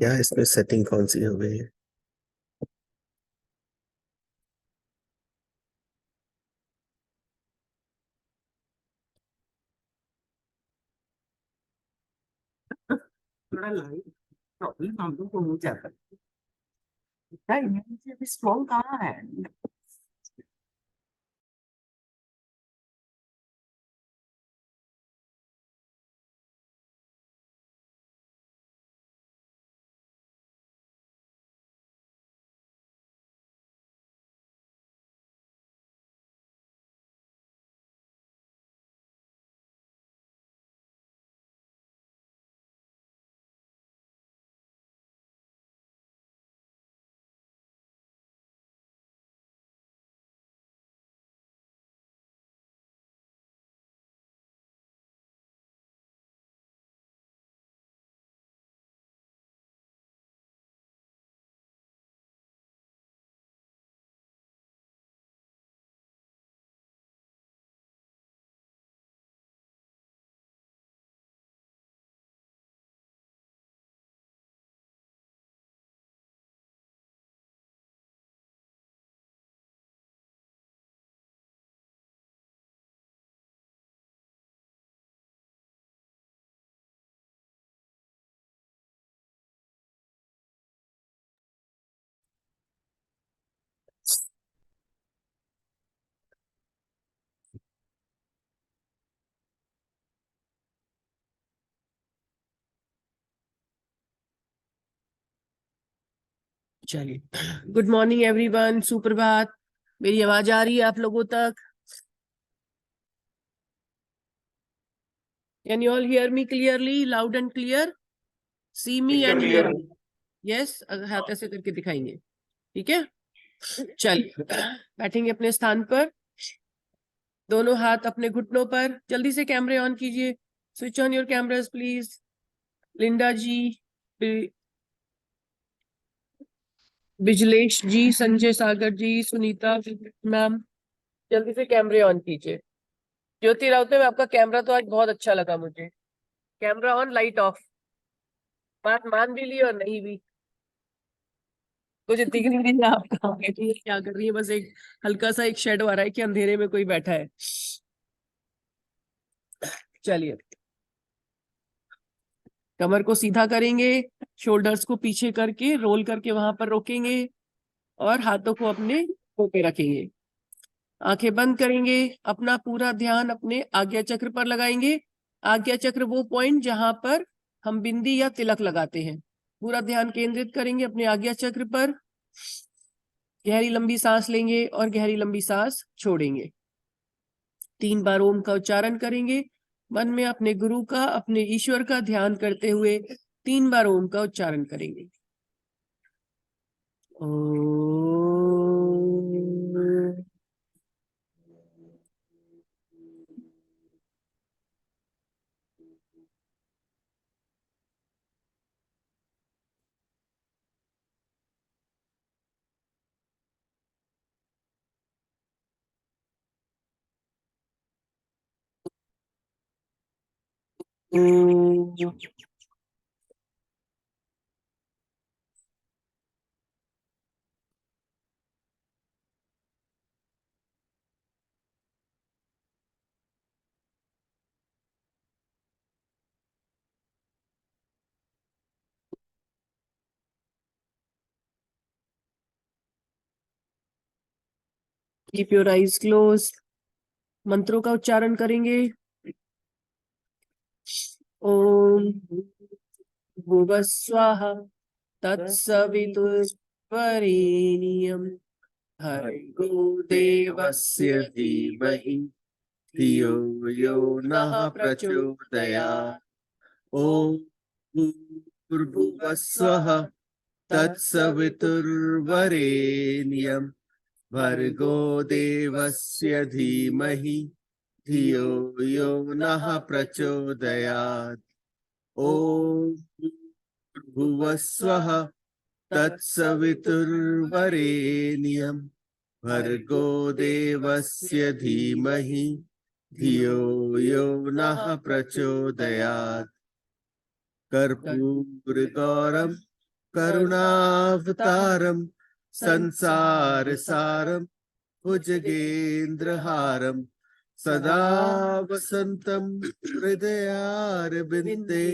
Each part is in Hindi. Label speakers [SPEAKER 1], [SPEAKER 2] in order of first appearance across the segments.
[SPEAKER 1] क्या इसमें सेटिंग कौन सी हो गई है?
[SPEAKER 2] थोड़ा लाइट प्रॉब्लम हम लोग को हो जाता है। इम्यूनिटी अभी स्ट्रॉन्ग कहाँ है?
[SPEAKER 3] चलिए, गुड मॉर्निंग एवरीवन, सुप्रभात। मेरी आवाज आ रही है आप लोगों तक? Can you all hear me clearly, loud and clear? See me and hear me? Yes, हाथ ऐसे करके दिखाएंगे, ठीक है? चलिए, बैठेंगे अपने स्थान पर, दोनों हाथ अपने घुटनों पर। जल्दी से कैमरे ऑन कीजिए, switch on your cameras please. Linda ji, Bijlesh ji, Sanjay Sagar ji, Sunita ma'am, जल्दी से कैमरे ऑन कीजिए। ज्योति राउत में आपका कैमरा तो आज बहुत अच्छा लगा मुझे। Camera on, light of. बात मान भी ली और नहीं भी, कुछ दिख नहीं रही है। आप कहाँ बैठी है, क्या कर रही है? बस एक हल्का सा एक शेड आ रहा है कि अंधेरे में कोई बैठा है। चलिए, कमर को सीधा करेंगे, शोल्डर्स को पीछे करके रोल करके वहां पर रोकेंगे और हाथों को अपने मुंह पे रखेंगे। आंखें बंद करेंगे, अपना पूरा ध्यान अपने आज्ञा चक्र पर लगाएंगे। आज्ञा चक्र वो पॉइंट जहां पर हम बिंदी या तिलक लगाते हैं। पूरा ध्यान केंद्रित करेंगे अपने आज्ञा चक्र पर। गहरी लंबी सांस लेंगे और गहरी लंबी सांस छोड़ेंगे। 3 बार ओम का उच्चारण करेंगे। मन में अपने गुरु का, अपने ईश्वर का ध्यान करते हुए 3 बार ओम का उच्चारण करेंगे। Om. Keep your eyes close. मंत्रों का उच्चारण करेंगे। ओम भूर्भुवः स्वाहा तत्सवितुर्वरेण्यं भर्गो देवस्य धीमहि धियो यो नः प्रचोदयात्। ओम भूर्भुवः स्वः तत्सवितुर्वरेण्यं भर्गो देवस्य धीमहि धियो यो नः प्रचोदयात्। ओम भूर्भुवः स्वः तत्सवितुर्वरेण्यं भर्गो देवस्य धीमहि धियो यो नः प्रचोदयात्। कर्पूरगौरं
[SPEAKER 1] करुणावतारम संसार सारम भुजगेन्द्रहारम सदा वसंतम हृदयारविंदे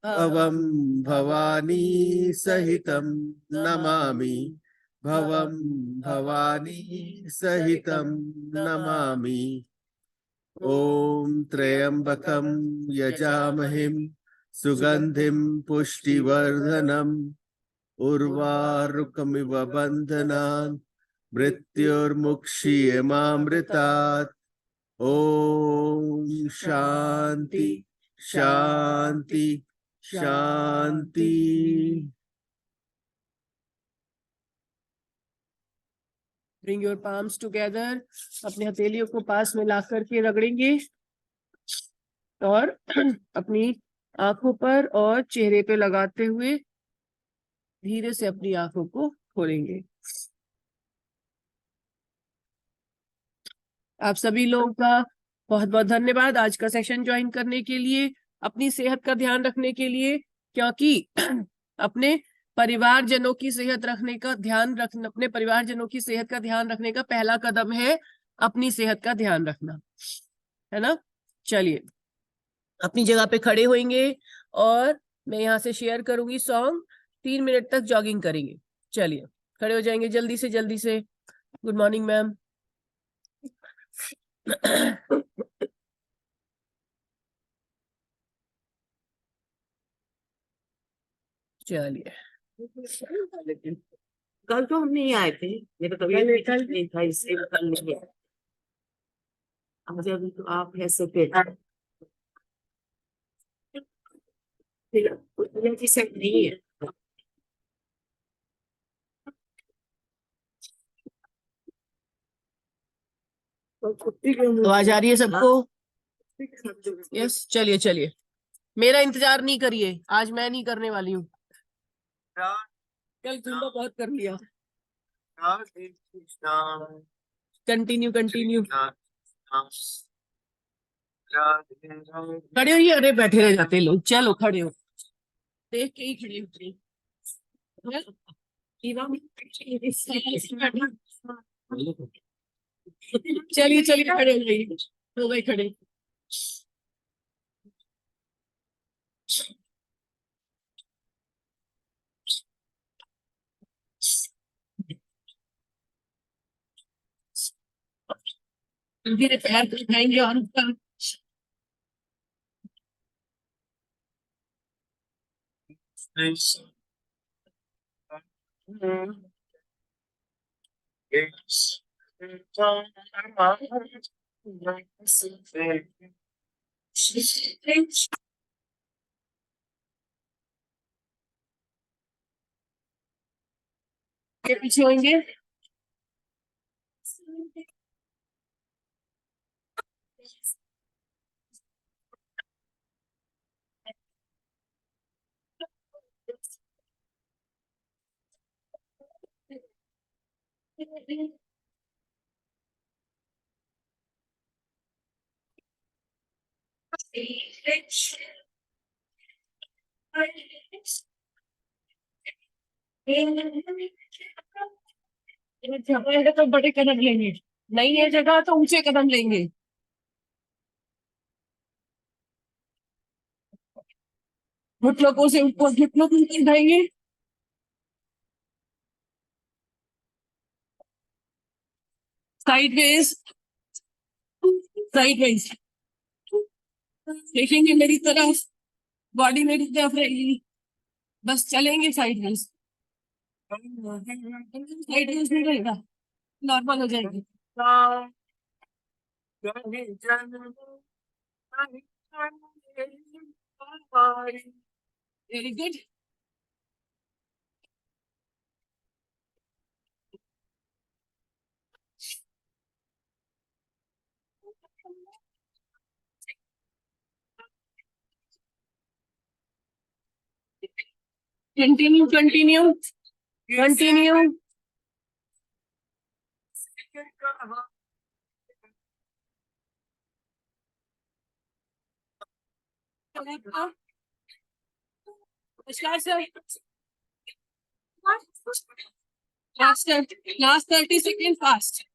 [SPEAKER 1] भवं भवानी सहितं नमामि भवं भवानी सहितं नमामि। ॐ त्र्यंबकं यजामहिं सुगंधिं पुष्टिवर्धनम् उर्वारुकमिव बन्धनान् मृत्युर्मुक्षीयमामृतात्। ॐ शांति शांति शांति।
[SPEAKER 3] Bring your palms together. अपने हथेलियों को पास में ला करके रगड़ेंगे और अपनी आंखों पर और चेहरे पे लगाते हुए धीरे से अपनी आंखों को खोलेंगे। आप सभी लोगों का बहुत बहुत धन्यवाद आज का सेशन ज्वाइन करने के लिए, अपनी सेहत का ध्यान रखने के लिए, क्योंकि अपने परिवारजनों की सेहत रखने का ध्यान रखना, अपने परिवारजनों की सेहत का ध्यान रखने का पहला कदम है अपनी सेहत का ध्यान रखना, है ना। चलिए अपनी जगह पे खड़े होंगे और मैं यहाँ से शेयर करूंगी सॉन्ग, 3 मिनट तक जॉगिंग करेंगे। चलिए खड़े हो जाएंगे जल्दी से जल्दी से। Good morning ma'am. चलिए
[SPEAKER 2] कल तो हम नहीं आए थे, मेरा तबीयत भी ठीक नहीं था इसलिए मैं कल नहीं आया। आज अभी तो आप है सके की सब नहीं है।
[SPEAKER 3] आवाज आ रही है सबको? यस चलिए चलिए, मेरा इंतजार नहीं करिए, आज मैं नहीं करने वाली हूँ, कल तुमने बहुत कर लिया। Continue continue. खड़े होइए, अरे बैठे रह जाते लोग, चलो खड़े हो, देख के ही खड़े हो। चलिए चलिए खड़े हो जाइए, हो गए खड़े। धीरे पैर दिखाएंगे और ऊपर के पीछे होंगे। जगह है तो बड़े कदम लेंगे, नहीं है जगह तो ऊंचे कदम लेंगे। घुटनों से ऊपर, घुटनों को ऊपर उठाएंगे, साइडवेज साइडवेज देखेंगे मेरी तरफ, बॉडी मेरी तरफ रहेगी, बस चलेंगे साइडवेज। साइडवेज नहीं रहेगा, नॉर्मल हो जाएगी। Very good. Continue continue continue. नमस्कार sir. Last 30 seconds fast.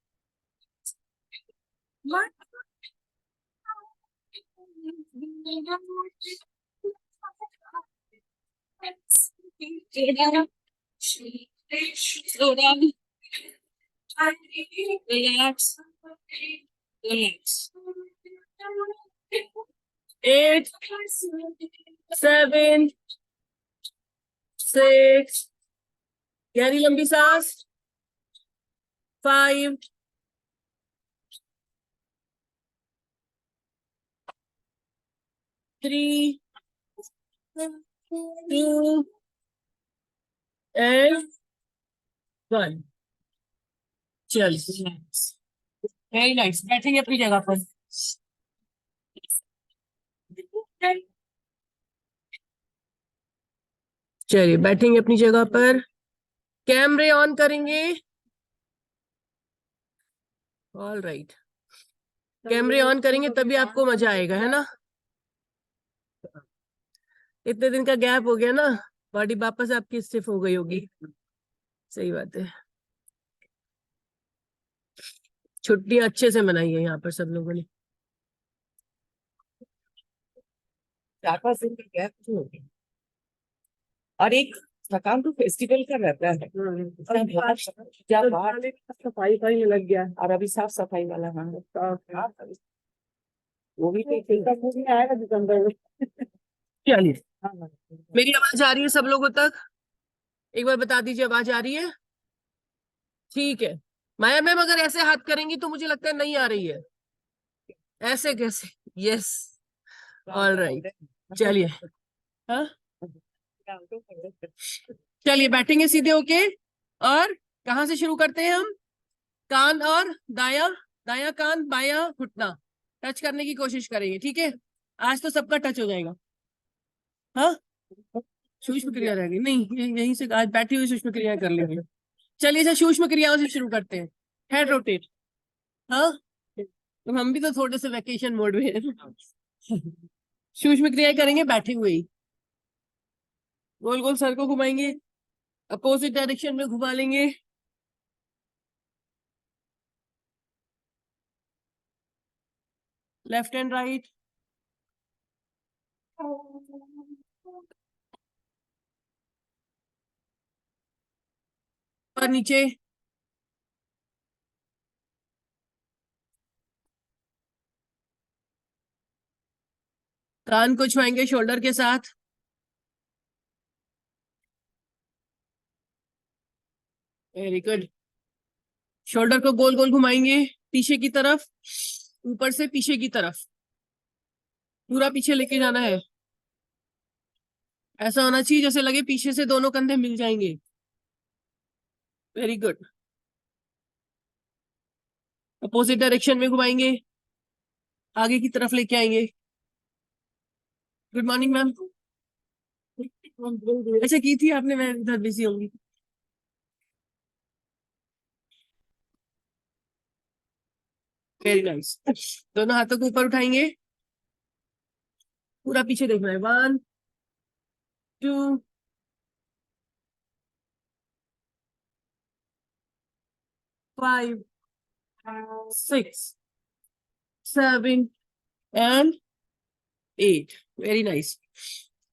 [SPEAKER 3] Slow down. Relax. Relax. 8, 7, 6, गहरी लंबी सांस, 5, 3, 2 and 1. चल, वेरी नाइस। बैठेंगे अपनी जगह पर। चलिए बैठेंगे अपनी जगह पर, कैमरे ऑन करेंगे। ऑल राइट, कैमरे ऑन करेंगे तभी आपको मजा आएगा, है ना। इतने दिन का गैप हो गया ना, बॉडी वापस आपकी स्टिफ हो गई होगी। सही बात है। छुट्टियां अच्छे से मनाई है यहाँ पर सब लोगों ने।
[SPEAKER 2] 4-5 दिन का गैप तो हो गया। और एक थकान तो फेस्टिवल का रहता है। जब बाहर सफाई में लग गया और अभी साफ सफाई वाला वो भी आएगा दिसंबर में।
[SPEAKER 3] चलिए, मेरी आवाज आ रही है सब लोगों तक? एक बार बता दीजिए, आवाज आ रही है? ठीक है। माया मैम अगर ऐसे हाथ करेंगी तो मुझे लगता है नहीं आ रही है। ऐसे कैसे? Yes, all right. चलिए, हाँ चलिए बैठेंगे सीधे होके। और कहाँ से शुरू करते हैं हम? कान और दाया, दाया कान बाया घुटना टच करने की कोशिश करेंगे, ठीक है। आज तो सबका टच हो जाएगा। हाँ, सूक्ष्म क्रिया रहेगी नहीं, यहीं से आज बैठी हुई सूक्ष्म क्रिया कर लेंगे। चलिए, अच्छा सूक्ष्म क्रियाओं से शुरू करते हैं। Head rotate. हाँ, तो हम भी तो थोड़े से वैकेशन मोड में हैं। सूक्ष्म क्रिया करेंगे बैठे हुए ही। गोल गोल सर को घुमाएंगे, अपोजिट डायरेक्शन में घुमा लेंगे। Left and right. और नीचे। कान को छुआएंगे शोल्डर के साथ। Very good. शोल्डर को गोल गोल घुमाएंगे पीछे की तरफ, ऊपर से पीछे की तरफ, पूरा पीछे लेके जाना है। ऐसा होना चाहिए जैसे लगे पीछे से दोनों कंधे मिल जाएंगे। Very good. अपोजिट डायरेक्शन में घुमाएंगे, आगे की तरफ लेके आएंगे। Good morning ma'am. अच्छा की थी आपने, मैं इधर बिजी होंगी। Very nice. दोनों हाथों को ऊपर उठाएंगे, पूरा पीछे देखना है। 1, 2, 5, 6, 7 एंड 8। Very nice.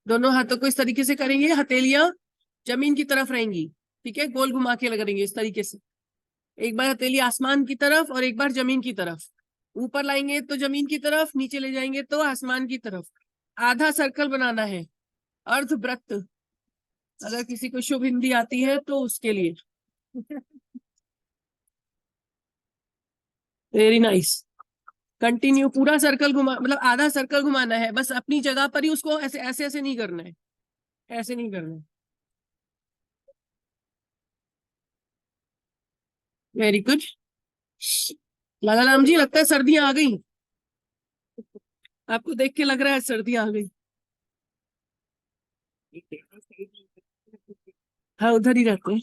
[SPEAKER 3] दोनों हाथों को इस तरीके से करेंगे, हथेलियां जमीन की तरफ रहेंगी, ठीक है। गोल घुमा के करेंगे इस तरीके से। एक बार हथेली आसमान की तरफ और एक बार जमीन की तरफ। ऊपर लाएंगे तो जमीन की तरफ, नीचे ले जाएंगे तो आसमान की तरफ। आधा सर्कल बनाना है, अर्धवृत्त। अगर किसी को शुभ हिंदी आती है तो उसके लिए। Very nice. कंटिन्यू, पूरा सर्कल घुमा, मतलब आधा सर्कल घुमाना है बस, अपनी जगह पर ही उसको। ऐसे ऐसे ऐसे नहीं करना है, ऐसे नहीं करना है। Very good. लाला राम जी, लगता है सर्दियां आ गई। आपको देख के लग रहा है सर्दियां आ गई। हाँ, उधर ही रहते हैं।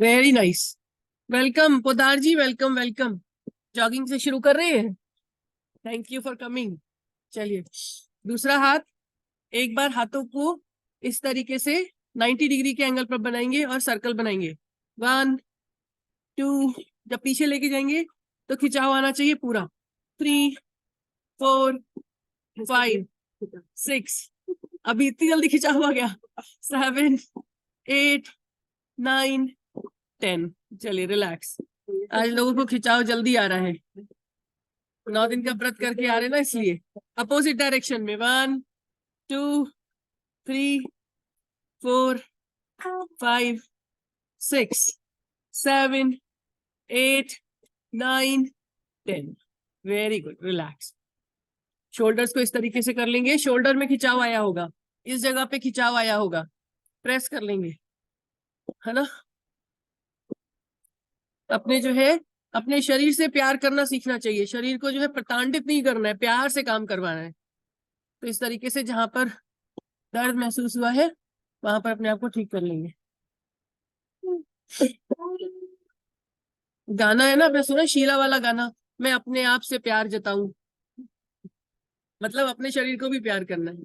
[SPEAKER 3] Very nice. वेलकम पोदार जी, वेलकम वेलकम। जॉगिंग से शुरू कर रहे हैं। Thank you for coming. चलिए, दूसरा हाथ एक बार हाथों को इस तरीके से 90 डिग्री के एंगल पर बनाएंगे और सर्कल बनाएंगे। 1 2, जब पीछे लेके जाएंगे तो खिंचाव आना चाहिए पूरा। 3 4 5 6, अभी इतनी जल्दी खिंचाव आ गया। 7 8 9 10। चलिए रिलैक्स। आज लोगों को खिंचाव जल्दी आ रहा है, 9 दिन का व्रत करके आ रहे हैं ना, इसलिए। अपोजिट डायरेक्शन में 1 2 3 4 5 6 7 8 9 10। Very good, relax. शोल्डर्स को इस तरीके से कर लेंगे। शोल्डर में खिंचाव आया होगा, इस जगह पे खिंचाव आया होगा, प्रेस कर लेंगे, है ना। अपने जो है अपने शरीर से प्यार करना सीखना चाहिए। शरीर को जो है प्रताड़ित नहीं करना है, प्यार से काम करवाना है। तो इस तरीके से जहां पर दर्द महसूस हुआ है वहां पर अपने आप को ठीक कर लेंगे। गाना है ना, आपने सुना शीला वाला गाना, मैं अपने आप से प्यार जताऊं, मतलब अपने शरीर को भी प्यार करना है।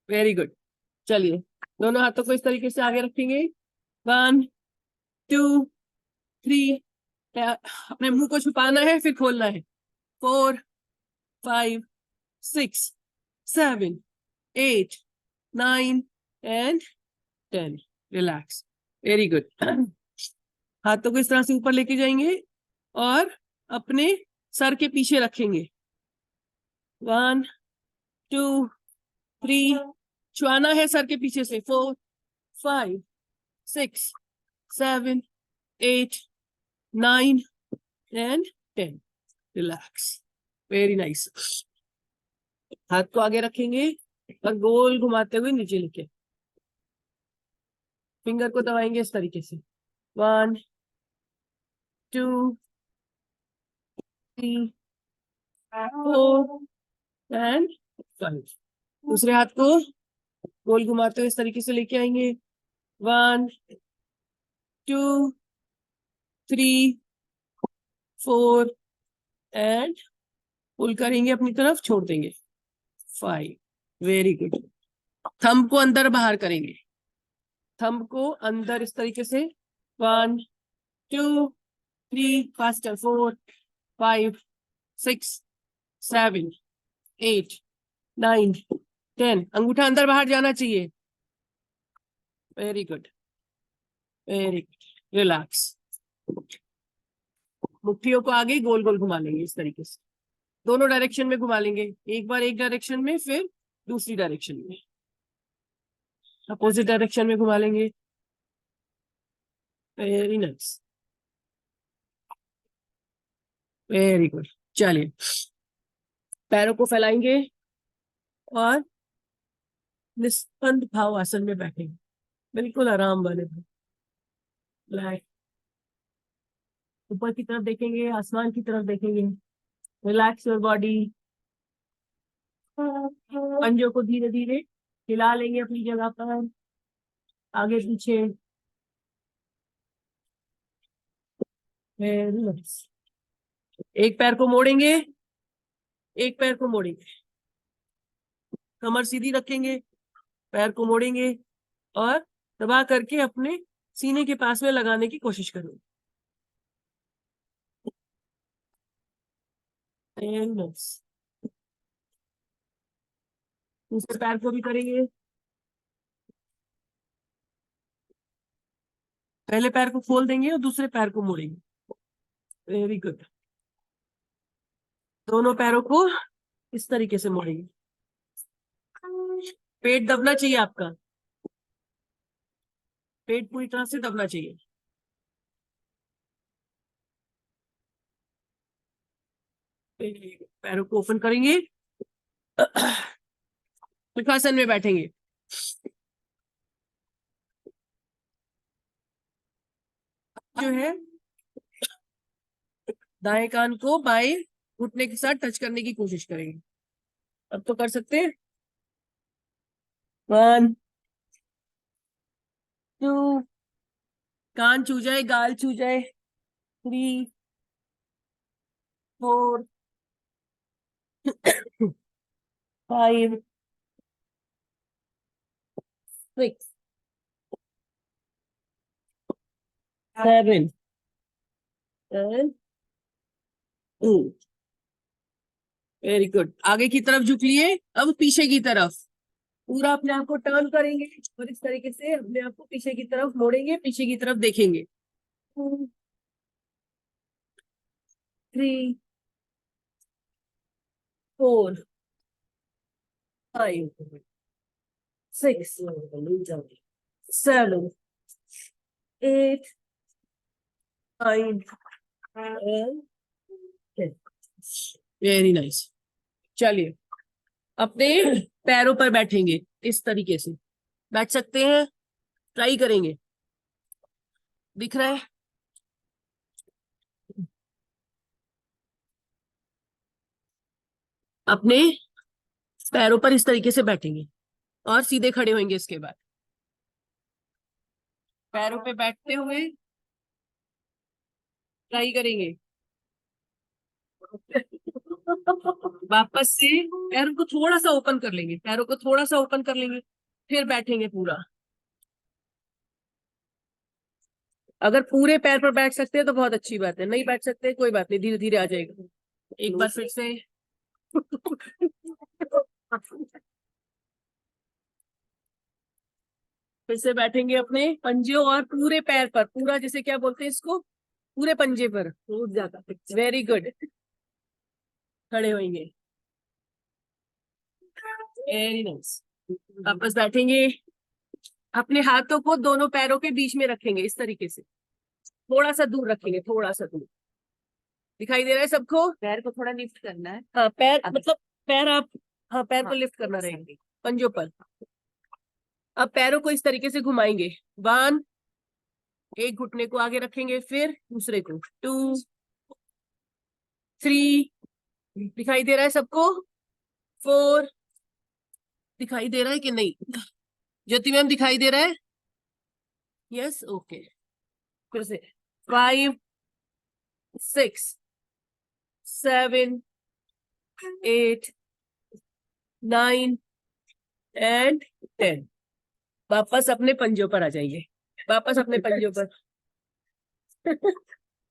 [SPEAKER 3] Very good. चलिए दोनों हाथों को इस तरीके से आगे रखेंगे। 1 2 3, अपने मुंह को छुपाना है फिर खोलना है। 4 5 6 7 8 9 एंड 10। रिलैक्स। Very good. हाथों को इस तरह से ऊपर लेके जाएंगे और अपने सर के पीछे रखेंगे। 1 2 3, छुआना है सर के पीछे से। 4 5 6 7 8 9 एंड 10। रिलैक्स। Very nice. हाथ को आगे रखेंगे और गोल घुमाते हुए नीचे लेके, फिंगर को दबाएंगे इस तरीके से। 1 2 3 4 एंड 5। दूसरे हाथ को गोल घुमाते हुए इस तरीके से लेके आएंगे। 1 2 3 4 एंड पुल करेंगे अपनी तरफ, छोड़ देंगे। 5। Very good. थंब को अंदर बाहर करेंगे, थंब को अंदर इस तरीके से। 1 2 3, फास्टर। 4 5 6 7 8 9 10। अंगूठा अंदर बाहर जाना चाहिए। Very good, very good. Relax. मुट्ठियों को आगे गोल गोल घुमा लेंगे इस तरीके से, दोनों डायरेक्शन में घुमा लेंगे। एक बार एक डायरेक्शन में, फिर दूसरी डायरेक्शन में, अपोजिट डायरेक्शन में घुमा लेंगे। Very nice, very good. चलिए पैरों को फैलाएंगे और निस्पंद भाव आसन में बैठेंगे, बिल्कुल आराम वाले भाव। ऊपर की तरफ देखेंगे, आसमान की तरफ देखेंगे। Relax your body. पंजों को धीरे धीरे हिला लेंगे अपनी जगह पर, आगे पीछे। Very nice. एक पैर को मोड़ेंगे, एक पैर को मोड़ेंगे, कमर सीधी रखेंगे, पैर को मोड़ेंगे और दबा करके अपने सीने के पास में लगाने की कोशिश करेंगे। Very nice. दूसरे पैर को भी करेंगे। पहले पैर को खोल देंगे और दूसरे पैर को मोड़ेंगे। Very good. दोनों पैरों को इस तरीके से मोड़ेंगे। पेट दबना चाहिए आपका, पेट पूरी तरह से दबना चाहिए। पैरों को ओपन करेंगे, सुखासन में बैठेंगे। जो है दाएं कान को बाएं घुटने के साथ टच करने की कोशिश करेंगे। अब तो कर सकते हैं। 1 2, कान छू जाए, गाल छू जाए। 3 4 5 6, 7 and 8. Very good. आगे की तरफ झुक लिए, अब पीछे की तरफ पूरा अपने आप को टर्न करेंगे और इस तरीके से अपने आप को पीछे की तरफ मोड़ेंगे, पीछे की तरफ देखेंगे। 2, 3, 4, 5, 6, 7, 8, 9 and 10. Very nice. चलिए अपने पैरों पर बैठेंगे, इस तरीके से बैठ सकते हैं, ट्राई करेंगे। दिख रहा है? अपने पैरों पर इस तरीके से बैठेंगे और सीधे खड़े होंगे। इसके बाद पैरों पे बैठते हुए ट्राई करेंगे। वापस से पैरों को थोड़ा सा ओपन कर लेंगे, पैरों को थोड़ा सा ओपन कर लेंगे, फिर बैठेंगे पूरा। अगर पूरे पैर पर बैठ सकते हैं तो बहुत अच्छी बात है, नहीं बैठ सकते कोई बात नहीं, धीरे धीरे आ जाएगा। एक बार फिर से। फिर से बैठेंगे अपने पंजों और पूरे पैर पर, पूरा जैसे क्या बोलते हैं इसको, पूरे पंजे पर टूट जाता। Very good. खड़े होंगे। Very nice. वापस बैठेंगे, अपने हाथों को दोनों पैरों के बीच में रखेंगे इस तरीके से, थोड़ा सा दूर रखेंगे, थोड़ा सा दूर। दिखाई दे रहा है सबको?
[SPEAKER 2] पैर को थोड़ा लिफ्ट करना है।
[SPEAKER 3] हाँ पैर
[SPEAKER 2] अब-
[SPEAKER 3] मतलब पैर आप, हाँ पैर को
[SPEAKER 2] हाँ,
[SPEAKER 3] लिफ्ट करना रहेगा पंजों पर। अब पैरों को इस तरीके से घुमाएंगे। 1, एक घुटने को आगे रखेंगे, फिर दूसरे को। 2, 3, दिखाई दे रहा है सबको? 4, दिखाई दे रहा है कि नहीं? ज्योति मैम दिखाई दे रहा है? Yes, okay. फिर से 5, 6, 7, 8, 9 and 10। वापस अपने पंजों पर आ जाइए, वापस अपने पंजों पर।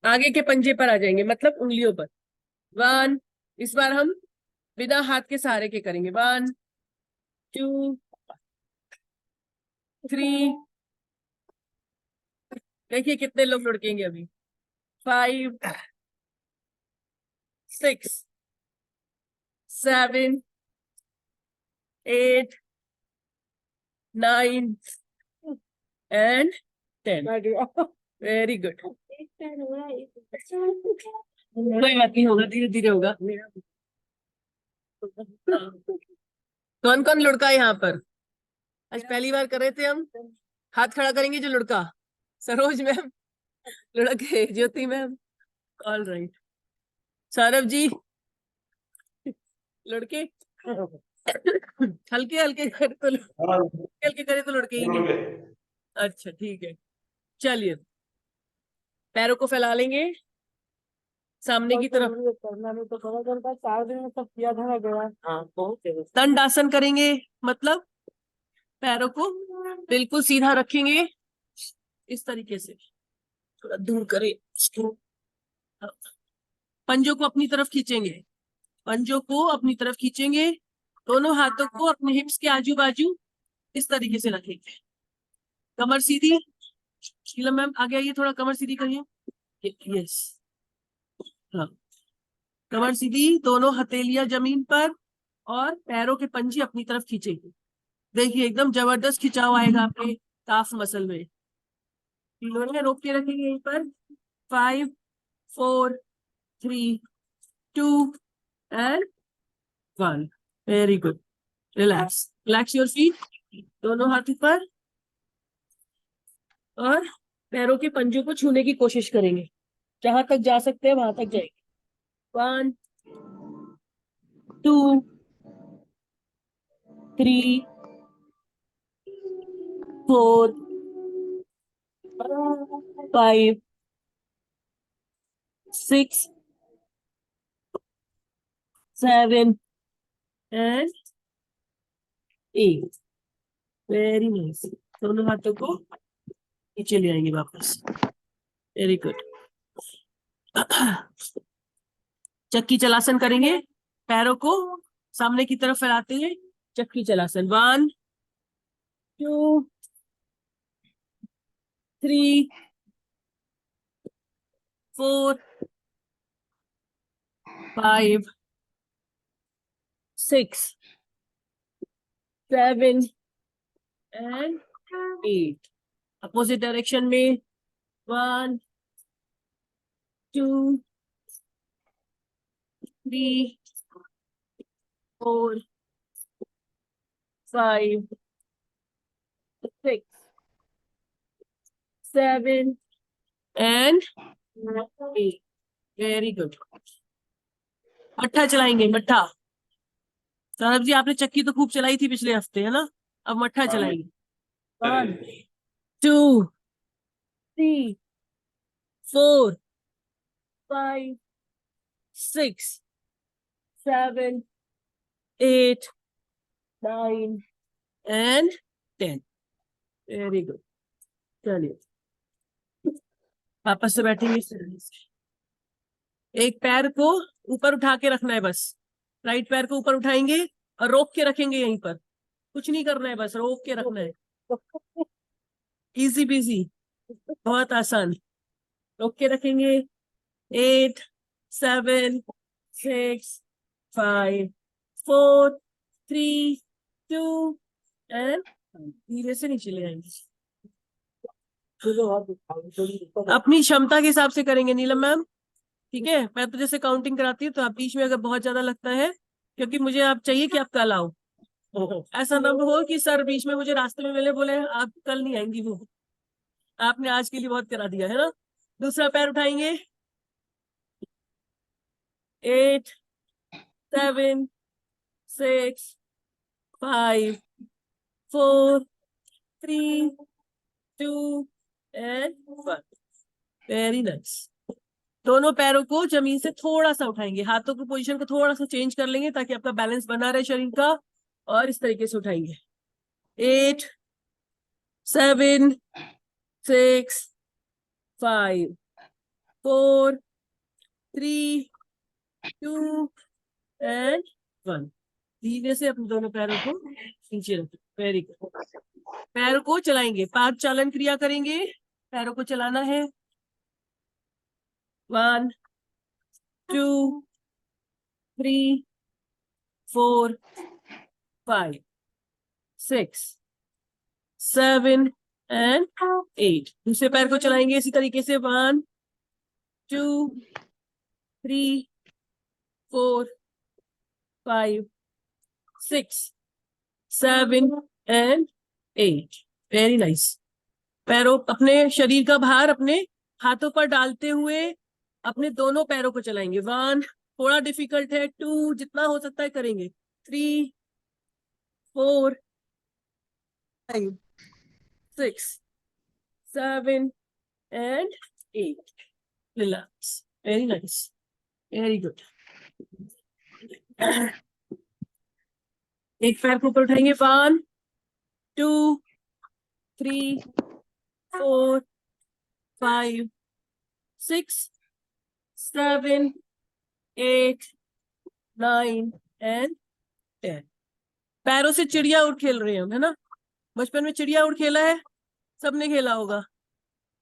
[SPEAKER 3] आगे के पंजे पर आ जाएंगे, मतलब उंगलियों पर। 1, इस बार हम बिना हाथ के सहारे के करेंगे। 1, 2, 3, देखिए कितने लोग लुढ़केंगे अभी। 5, 6, 7, 8, 9 and 10। Very good. कोई बात नहीं, होगा धीरे धीरे होगा। कौन कौन लुढ़का है यहाँ पर? आज पहली बार कर रहे थे हम। हाथ खड़ा करेंगे जो लुढ़का। सरोज मैम लुढ़के, ज्योति ma'am, all right. Saurabh ji लुढ़के। हल्के हल्के करे तो हल्के हल्के करे तो लुढ़के ही नहीं। अच्छा ठीक है, चलिए पैरों को फैला लेंगे सामने की तरफ।
[SPEAKER 2] करना नहीं तो खड़ा करता, 4 दिन में सब किया था गया। हाँ बहुत।
[SPEAKER 3] दंडासन करेंगे, मतलब पैरों को बिल्कुल सीधा रखेंगे इस तरीके से, थोड़ा दूर करें इसको। पंजों को अपनी तरफ खींचेंगे, पंजों को अपनी तरफ खींचेंगे, दोनों हाथों को अपने हिप्स के आजू बाजू इस तरीके से रखेंगे। कमर सीधी। शीला मैम आगे आइए, थोड़ा कमर सीधी करिए। यस, हाँ कमर सीधी, दोनों हथेलियां जमीन पर और पैरों के पंजे अपनी तरफ खींचेंगे। देखिए एकदम जबरदस्त खिंचाव आएगा आपके काफ मसल में। इन्होंने रोक के रखेंगे यहीं पर। 5, 4, 3, 2 and 1। Very good. Relax, relax your feet, दोनों हाथों पर, और पैरों के पंजों को छूने की कोशिश करेंगे, जहां तक जा सकते हैं वहां तक जाएंगे। 1, 2, 3, 4, 5, 6, 7 and 8। Very nice. दोनों हाथों को नीचे ले आएंगे वापस। Very good. चक्की चलासन करेंगे, पैरों को सामने की तरफ फैलाते हैं। चक्की चलासन 1 2 3 4 5 6 7 and 8। अपोजिट डायरेक्शन में 1 2 3 4 5 6 7 and 8। Very good. मट्ठा चलाएंगे, मट्ठा। सौरभ जी, आपने चक्की तो खूब चलाई थी पिछले हफ्ते, है ना? अब मट्ठा चलाएंगे। 1 2 3 4 5 6 7 8 9 and 10। Very good. चलिए वापस से बैठेंगे। एक पैर को ऊपर उठा के रखना है बस। राइट पैर को ऊपर उठाएंगे और रोक के रखेंगे यहीं पर। कुछ नहीं करना है, बस रोक के रखना है। इजी बिजी, बहुत आसान। रोक के रखेंगे। 8 7 6 5 4 3 2 एंड धीरे से नीचे ले आएंगे। अपनी क्षमता के हिसाब से करेंगे नीलम मैम, ठीक है? मैं तो जैसे काउंटिंग कराती हूँ, तो आप बीच में अगर बहुत ज्यादा लगता है, क्योंकि मुझे आप चाहिए कि आप कल आओ। ऐसा ना हो कि सर बीच में मुझे रास्ते में मिले बोले आप कल नहीं आएंगी। वो आपने आज के लिए बहुत करा दिया, है ना? दूसरा पैर उठाएंगे। 8 7 6 5 4 3 2 एंड 1। Very nice. दोनों पैरों को जमीन से थोड़ा सा उठाएंगे, हाथों की पोजीशन को थोड़ा सा चेंज कर लेंगे ताकि आपका बैलेंस बना रहे शरीर का, और इस तरीके से उठाएंगे। 8 7 6 5 4 3 2 एंड 1। धीरे से अपने दोनों पैरों को नीचे रखें। Very good. पैरों को चलाएंगे, पाद चालन क्रिया करेंगे। पैरों को चलाना है। 1 2 3 4 5 6 7 एंड 8। दूसरे पैर को चलाएंगे इसी तरीके से। 1 2 3 4 5 6 7 एंड 8। Very nice. पैरों, अपने शरीर का भार अपने हाथों पर डालते हुए अपने दोनों पैरों को चलाएंगे। 1, थोड़ा डिफिकल्ट है। 2, जितना हो सकता है करेंगे। 3 4 5 6 7 and 8। Relax. Very nice, very good. एक पैर को ऊपर उठाएंगे। 1 2 3 4 5 6 7 8 9 एंड 10। पैरों से चिड़िया उड़ खेल रहे हैं हम, है ना? बचपन में चिड़िया उड़ खेला है, सबने खेला होगा।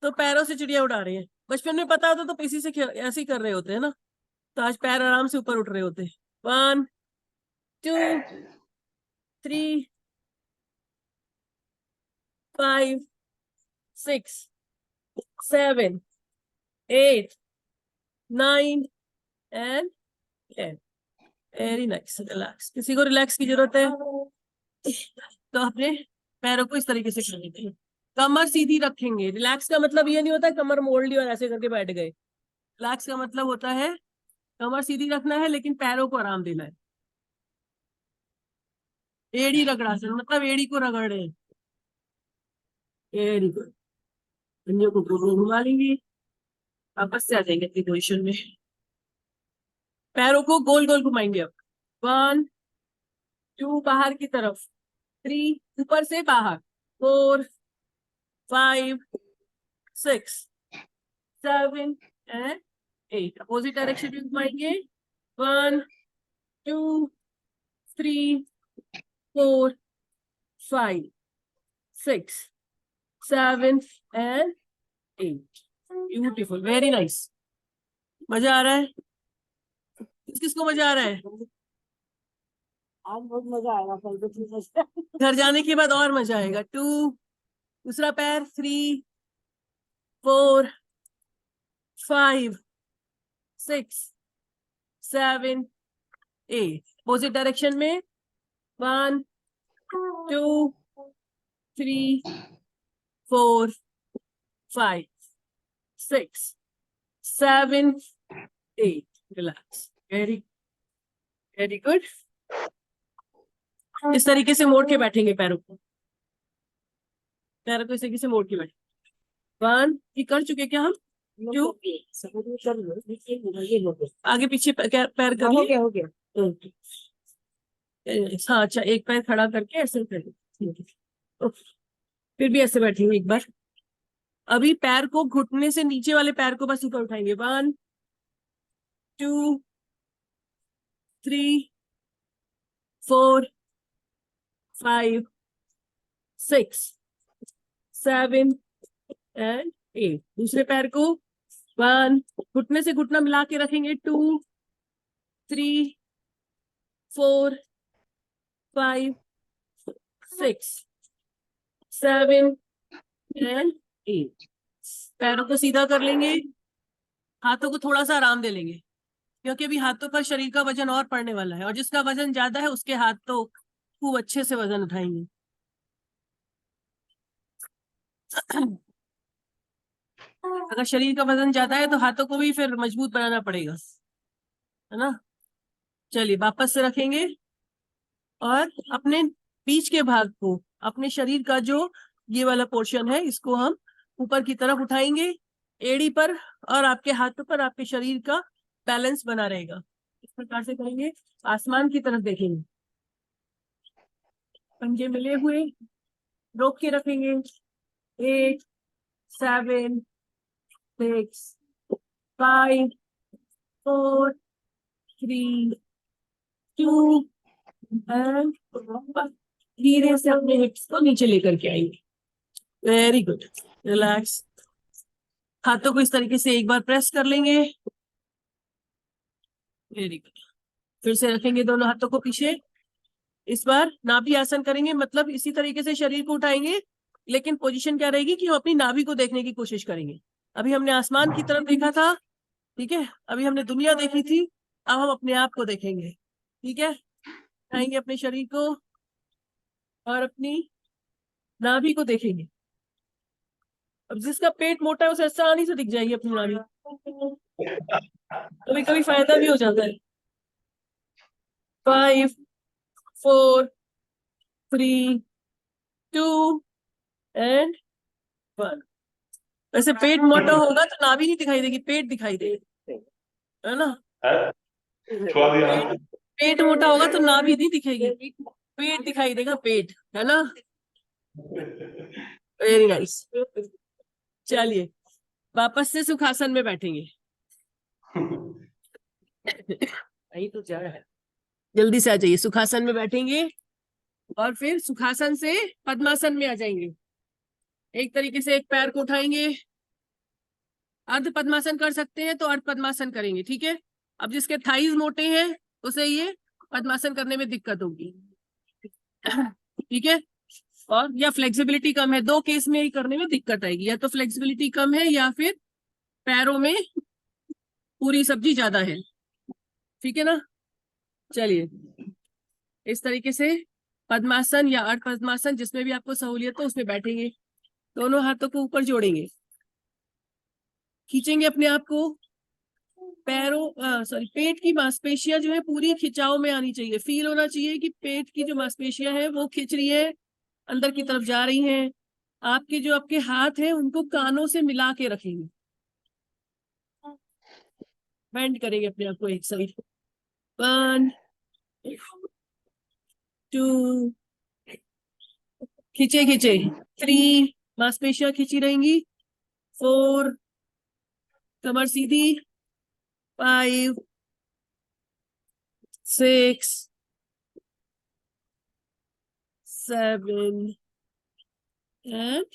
[SPEAKER 3] तो पैरों से चिड़िया उड़ा रहे हैं। बचपन में पता होता तो इसी से ऐसे ही कर रहे होते हैं ना। तो आज पैर आराम से ऊपर उठ रहे होते हैं। 1 2 3 5 6 7 8 9 एंड 10। Very nice. रिलैक्स। किसी को रिलैक्स की जरूरत है तो अपने पैरों को इस तरीके से करेंगे। कमर सीधी रखेंगे। रिलैक्स का मतलब ये नहीं होता कमर मोड़ ली और ऐसे करके बैठ गए। रिलैक्स का मतलब होता है कमर सीधी रखना है लेकिन पैरों को आराम देना है। एड़ी रगड़ासन मतलब एड़ी को रगड़ रहे हैं। Very good. पंजों को घुमा लेंगे, वापस से आ जाएंगे अपनी पोजिशन में। पैरों को गोल गोल घुमाएंगे अब। 1 2 बाहर की तरफ, 3 ऊपर से बाहर 4 5 6 7 एंड 8 अपोजिट डायरेक्शन में घुमाएंगे 1 2 3 4 5 6 7 एंड 8 ब्यूटीफुल वेरी नाइस मजा आ रहा है किसको मजा आ रहा है
[SPEAKER 2] आज बहुत मजा आएगा कल तो ठीक है
[SPEAKER 3] घर जाने के बाद और मजा आएगा 2 दूसरा पैर 3 4 5 6 7 8 अपोजिट डायरेक्शन में 1 2 3 4 5 6 7 8 रिलैक्स वेरी वेरी गुड इस तरीके से मोड़ के बैठेंगे पैरों को इस तरीके से मोड़ के बैठे 1 ये कर चुके क्या हम
[SPEAKER 2] जो कर लो ये हो गया
[SPEAKER 3] आगे पीछे पैर कर
[SPEAKER 2] हो
[SPEAKER 3] लिए
[SPEAKER 2] गया हो गया
[SPEAKER 3] हाँ अच्छा एक पैर खड़ा करके ऐसे कर लो फिर भी ऐसे बैठेंगे एक बार अभी पैर को घुटने से नीचे वाले पैर को बस ऊपर उठाएंगे 1 2 3 4 5 6 7 एंड 8 दूसरे पैर को 1 घुटने से घुटना मिला के रखेंगे 2 3 4 5 6 7 एंड 8 पैरों को सीधा कर लेंगे हाथों को थोड़ा सा आराम दे लेंगे क्योंकि अभी हाथों पर शरीर का वजन और पड़ने वाला है और जिसका वजन ज्यादा है उसके हाथ तो खूब अच्छे से वजन उठाएंगे अगर शरीर का वजन ज्यादा है तो हाथों को भी फिर मजबूत बनाना पड़ेगा है ना चलिए वापस से रखेंगे और अपने बीच के भाग को अपने शरीर का जो ये वाला पोर्शन है इसको हम ऊपर की तरफ उठाएंगे एड़ी पर और आपके हाथों पर आपके शरीर का बैलेंस बना रहेगा इस प्रकार से करेंगे आसमान की तरफ देखेंगे पंजे मिले हुए रोक के रखेंगे 8 7 6 5 4 3 2 एंड धीरे से अपने हिप्स को नीचे लेकर के आएंगे वेरी गुड रिलैक्स हाथों को इस तरीके से एक बार प्रेस कर लेंगे वेरी गुड फिर से रखेंगे दोनों हाथों को पीछे इस बार नाभि आसन करेंगे मतलब इसी तरीके से शरीर को उठाएंगे लेकिन पोजीशन क्या रहेगी कि हम अपनी नाभि को देखने की कोशिश करेंगे अभी हमने आसमान की तरफ देखा था ठीक है अभी हमने दुनिया देखी थी अब हम अपने आप को देखेंगे ठीक है उठाएंगे अपने शरीर को और अपनी नाभि को देखेंगे अब जिसका पेट मोटा है उसे आसानी से दिख जाएगी अपनी नाभि कभी कभी फायदा भी हो जाता है 5 4 3 2 एंड 1 वैसे पेट मोटा होगा तो नाभि नहीं दिखाई देगी पेट दिखाई देगी है ना पेट मोटा होगा तो नाभि नहीं दिखेगी पेट दिखाई देगा पेट है ना वेरी नाइस चलिए वापस से सुखासन में बैठेंगे
[SPEAKER 2] यही तो जा रहा है
[SPEAKER 3] जल्दी से आ जाइए सुखासन में बैठेंगे और फिर सुखासन से पद्मासन में आ जाएंगे एक तरीके से एक पैर को उठाएंगे अर्ध पद्मासन कर सकते हैं तो अर्ध पद्मासन करेंगे ठीक है अब जिसके थाइज मोटे हैं उसे ये पद्मासन करने में दिक्कत होगी ठीक है और या फ्लेक्सिबिलिटी कम है दो केस में ही करने में दिक्कत आएगी या तो फ्लेक्सिबिलिटी कम है या फिर पैरों में पूरी सब्जी ज्यादा है ठीक है ना चलिए इस तरीके से पद्मासन या अर्ध पद्मासन जिसमें भी आपको सहूलियत हो उसमें बैठेंगे दोनों हाथों को ऊपर जोड़ेंगे खींचेंगे अपने आप को पैरों सॉरी पेट की मांसपेशियां जो है पूरी खिंचाव में आनी चाहिए फील होना चाहिए कि पेट की जो मांसपेशियां है वो खिंच रही है अंदर की तरफ जा रही हैं आपके जो आपके हाथ हैं उनको कानों से मिला के रखेंगे बेंड करेंगे अपने आप को एक साइड 1 2 खींचे खींचे, 3 मांसपेशियां खींची रहेंगी, 4 कमर सीधी, 5 6 7 एंड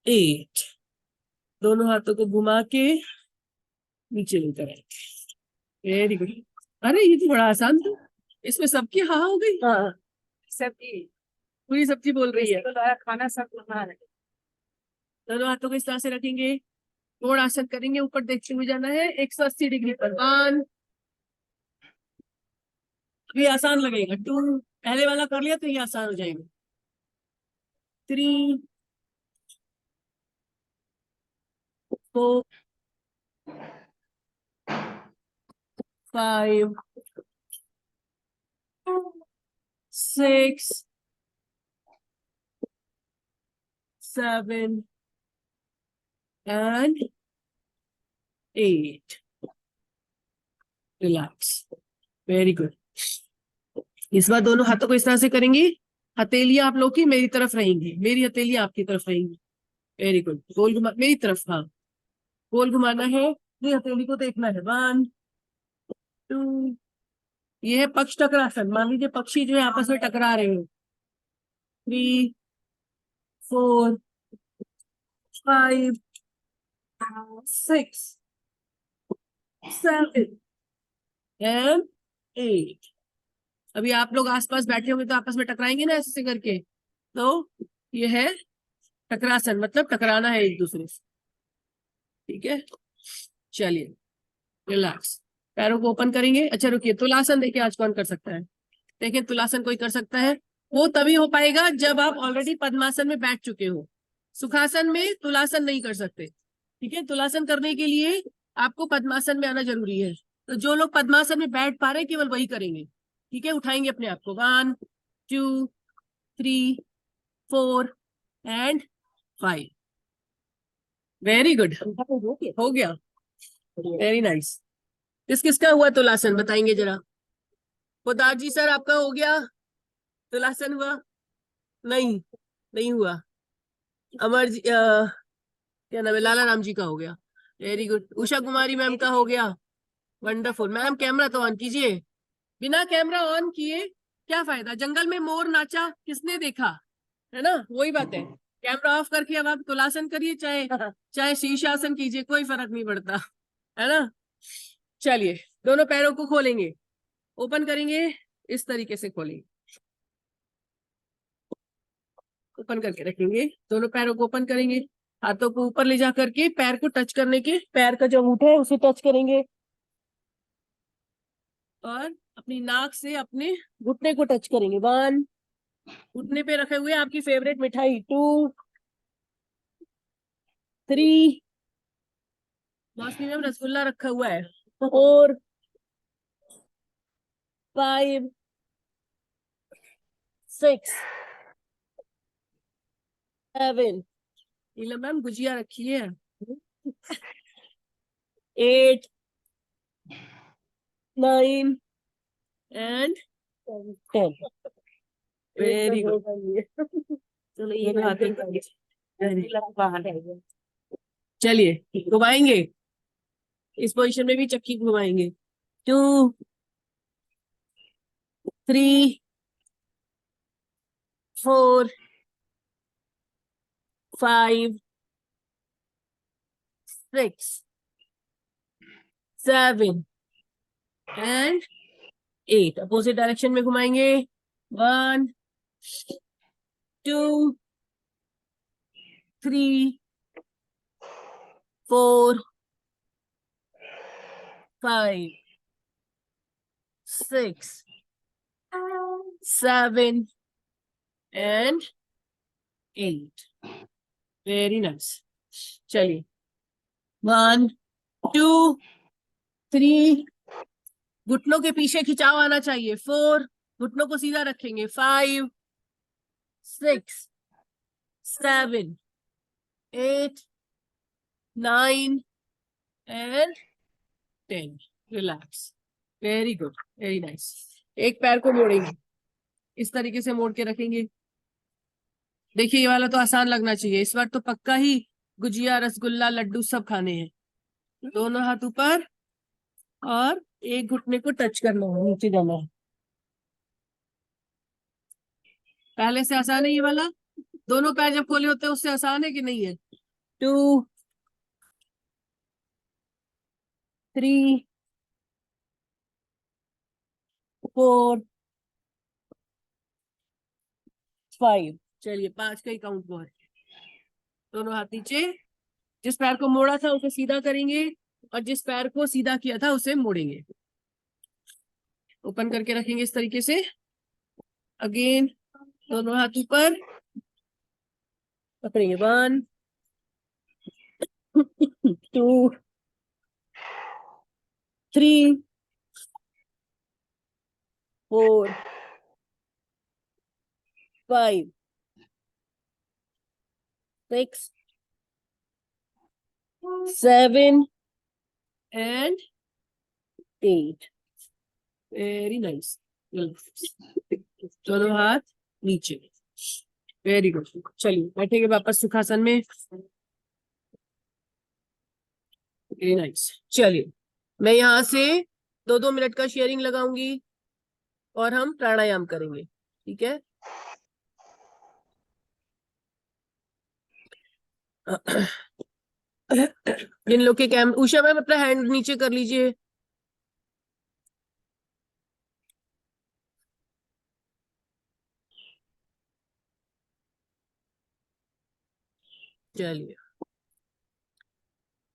[SPEAKER 3] 8। दोनों हाथों को घुमा के नीचे लेकर आएंगे। Very good. अरे ये तो बड़ा आसान था, इसमें सबकी हाँ हो गई।
[SPEAKER 2] हाँ सब्जी
[SPEAKER 3] पूरी सब्जी बोल रही है।
[SPEAKER 2] खाना सब बना रहे।
[SPEAKER 3] दोनों हाथों को इस तरह से रखेंगे, गोड़ आसन करेंगे, ऊपर देखते हुए जाना है 180 डिग्री पर। 1, ये आसान लगेगा। 2, पहले वाला कर लिया तो ये आसान हो जाएगा। 3 4 5 6 7 and 8। रिलैक्स। Very good. इस बार दोनों हाथों को इस तरह से करेंगे, हथेलियां आप लोग की मेरी तरफ रहेंगी, मेरी हथेलियां आपकी तरफ रहेंगी। Very good. गोल घुमा मेरी तरफ, हाँ गोल घुमाना है, ये हथेली को देखना है। 1 2, ये है पक्ष टकरासन। मान लीजिए पक्षी जो है आपस में टकरा रहे हो। 3 4 5 6 7 एंड 8। अभी आप लोग आसपास बैठे होंगे तो आपस में टकराएंगे ना ऐसे करके, तो ये है टकरासन, मतलब टकराना है एक दूसरे से। ठीक है, चलिए रिलैक्स। पैरों को ओपन करेंगे। अच्छा रुकिए, तुलासन देखिए आज कौन कर सकता है। देखिए तुलासन कोई कर सकता है, वो तभी हो पाएगा जब आप ऑलरेडी पद्मासन में बैठ चुके हो। सुखासन में तुलासन नहीं कर सकते। ठीक है, तुलासन करने के लिए आपको पद्मासन में आना जरूरी है। तो जो लोग पद्मासन में बैठ पा रहे हैं केवल वही करेंगे। ठीक है, उठाएंगे अपने आप को। 1 2 3 4 एंड 5। वेरी गुड, हो गया। Very nice. किस किसका हुआ तुलासन बताएंगे जरा। पोदार जी सर आपका हो गया तुलासन? हुआ नहीं, नहीं हुआ। अमर जी क्या नाम है, लाला राम जी का हो गया। Very good. Usha Kumari ma'am का हो गया। वंडरफुल। मैम कैमरा तो ऑन कीजिए। बिना कैमरा ऑन किए क्या फायदा। जंगल में मोर नाचा किसने देखा, है ना, वही बात है। कैमरा ऑफ करके अब आप तुलासन करिए, चाहे चाहे शीर्षासन कीजिए, कोई फर्क नहीं पड़ता, है ना। चलिए दोनों पैरों को खोलेंगे, ओपन करेंगे, इस तरीके से खोलेंगे, ओपन करके रखेंगे। दोनों पैरों को ओपन करेंगे, हाथों को ऊपर ले जा करके पैर को टच करने के, पैर का जो अंगूठा है उसे टच करेंगे और अपनी नाक से अपने घुटने को टच करेंगे। 1, घुटने पे रखे हुए आपकी फेवरेट मिठाई। 2 3, मौसमी में रसगुल्ला रखा हुआ है। 4 5 6 7, नीलम मैम गुजिया रखी है। 8 9 एंड 10। Very good. चलो ये चलिए घुमाएंगे, इस पोजीशन में भी चक्की घुमाएंगे। 2 3 4 5 6 7 एंड 8। अपोजिट डायरेक्शन में घुमाएंगे। 1 2 3 4 5 6 7 एंड 8। Very nice. चलिए 1 2 3, घुटनों के पीछे खिंचाव आना चाहिए। 4, घुटनों को सीधा रखेंगे। 5 6 7 8 9 and 10। Relax. Very good, very nice. एक पैर को मोड़ेंगे, इस तरीके से मोड़ के रखेंगे। देखिए ये वाला तो आसान लगना चाहिए, इस बार तो पक्का ही गुजिया रसगुल्ला लड्डू सब खाने हैं। दोनों हाथ ऊपर और एक घुटने को टच करना है, नीचे जाना है। पहले से आसान है ये वाला, दोनों पैर जब खोले होते हैं उससे आसान है कि नहीं है? 2 3 4 5। चलिए 5 का ही काउंट बहुत। दोनों हाथ नीचे, जिस पैर को मोड़ा था उसे सीधा करेंगे और जिस पैर को सीधा किया था उसे मोड़ेंगे। ओपन करके रखेंगे इस तरीके से। अगेन दोनों हाथ ऊपर पकड़ेंगे। 1 2 3 4 5 6 7 and 8। Very nice. दोनों हाथ नीचे। Very good. चलिए बैठेंगे वापस सुखासन में। Very nice. चलिए मैं यहाँ से 2-2 मिनट का शेयरिंग लगाऊंगी और हम प्राणायाम करेंगे, ठीक है? जिन लोग के उषा मैम अपना हैंड नीचे कर लीजिए। चलिए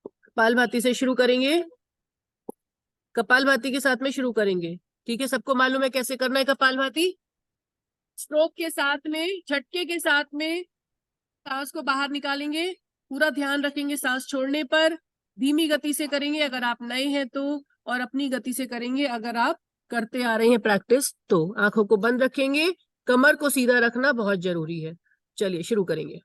[SPEAKER 3] कपालभाति से शुरू करेंगे, कपालभाति के साथ में शुरू करेंगे, ठीक है? सबको मालूम है कैसे करना है कपालभाति? स्ट्रोक के साथ में, झटके के साथ में सांस को बाहर निकालेंगे, पूरा ध्यान रखेंगे सांस छोड़ने पर। धीमी गति से करेंगे अगर आप नए हैं तो, और अपनी गति से करेंगे अगर आप करते आ रहे हैं प्रैक्टिस तो। आंखों को बंद रखेंगे, कमर को सीधा रखना बहुत जरूरी है। चलिए शुरू करेंगे।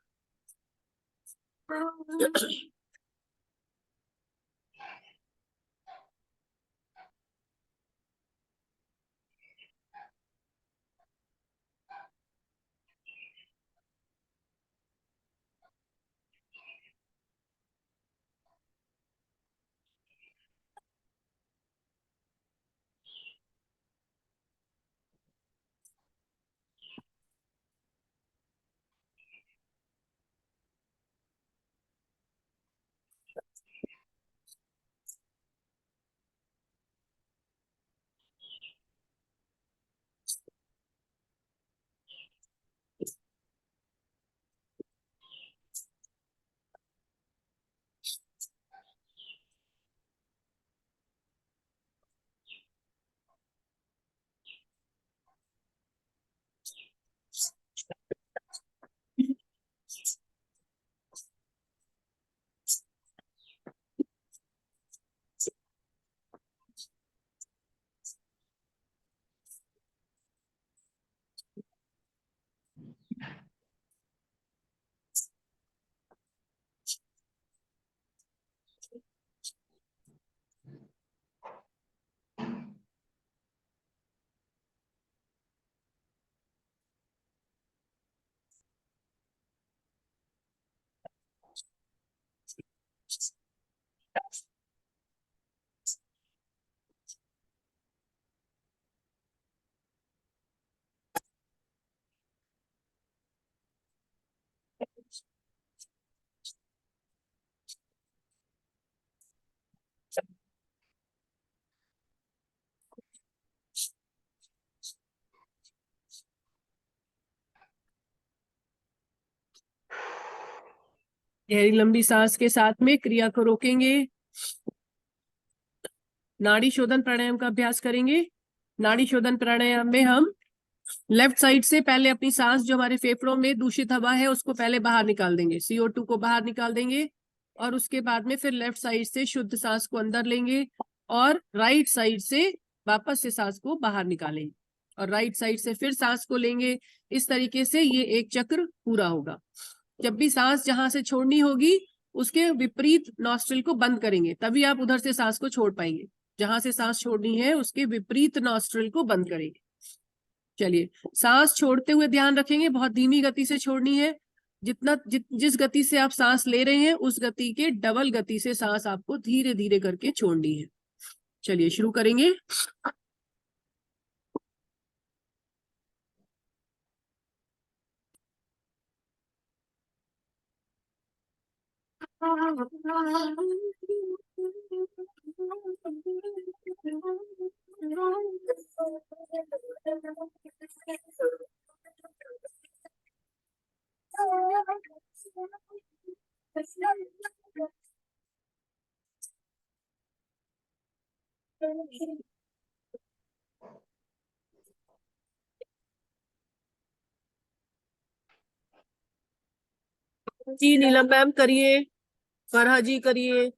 [SPEAKER 3] गहरी लंबी सांस के साथ में क्रिया को रोकेंगे। नाड़ी शोधन प्राणायाम का अभ्यास करेंगे। नाड़ी शोधन प्राणायाम में हम लेफ्ट साइड से पहले अपनी सांस, जो हमारे फेफड़ों में दूषित हवा है उसको पहले बाहर निकाल देंगे, CO2 को बाहर निकाल देंगे, और उसके बाद में फिर लेफ्ट साइड से शुद्ध सांस को अंदर लेंगे और राइट साइड से वापस से सांस को बाहर निकालेंगे और राइट साइड से फिर सांस को लेंगे। इस तरीके से ये एक चक्र पूरा होगा। जब भी सांस जहां से छोड़नी होगी उसके विपरीत नॉस्ट्रिल को बंद करेंगे, तभी आप उधर से सांस को छोड़ पाएंगे। जहां से सांस छोड़नी है उसके विपरीत नॉस्ट्रिल को बंद करेंगे। चलिए, सांस छोड़ते हुए ध्यान रखेंगे, बहुत धीमी गति से छोड़नी है। जिस गति से आप सांस ले रहे हैं उस गति के डबल गति से सांस आपको धीरे धीरे करके छोड़नी है। चलिए शुरू करेंगे। जी नीलम मैम करिए, फरहा जी करिए।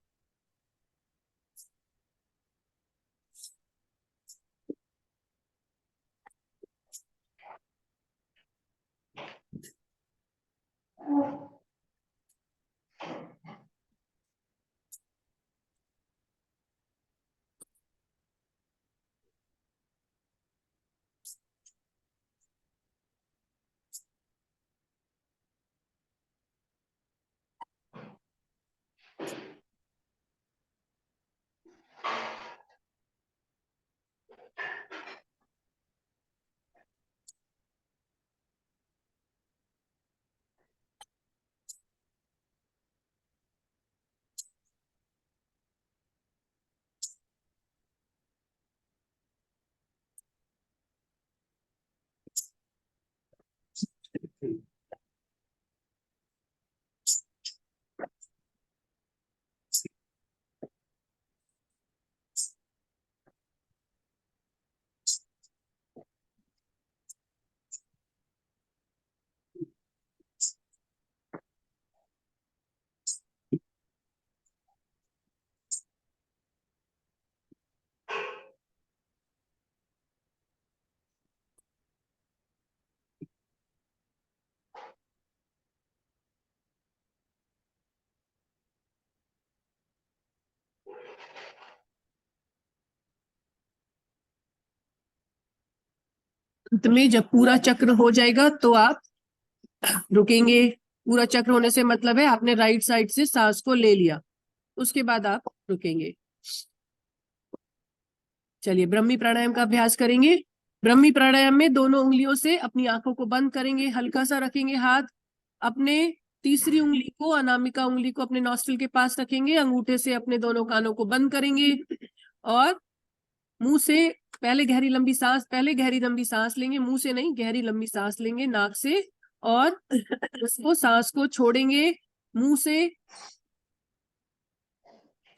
[SPEAKER 3] अंत में जब पूरा चक्र हो जाएगा तो आप रुकेंगे। पूरा चक्र होने से मतलब है आपने राइट साइड से सांस को ले लिया, उसके बाद आप रुकेंगे। चलिए ब्रह्मी प्राणायाम का अभ्यास करेंगे। ब्रह्मी प्राणायाम में दोनों उंगलियों से अपनी आंखों को बंद करेंगे, हल्का सा रखेंगे हाथ। अपने तीसरी उंगली को, अनामिका उंगली को अपने नॉस्ट्रिल के पास रखेंगे, अंगूठे से अपने दोनों कानों को बंद करेंगे और मुंह से पहले गहरी लंबी सांस लेंगे, मुंह से नहीं, गहरी लंबी सांस लेंगे नाक से और उसको सांस को छोड़ेंगे मुंह से,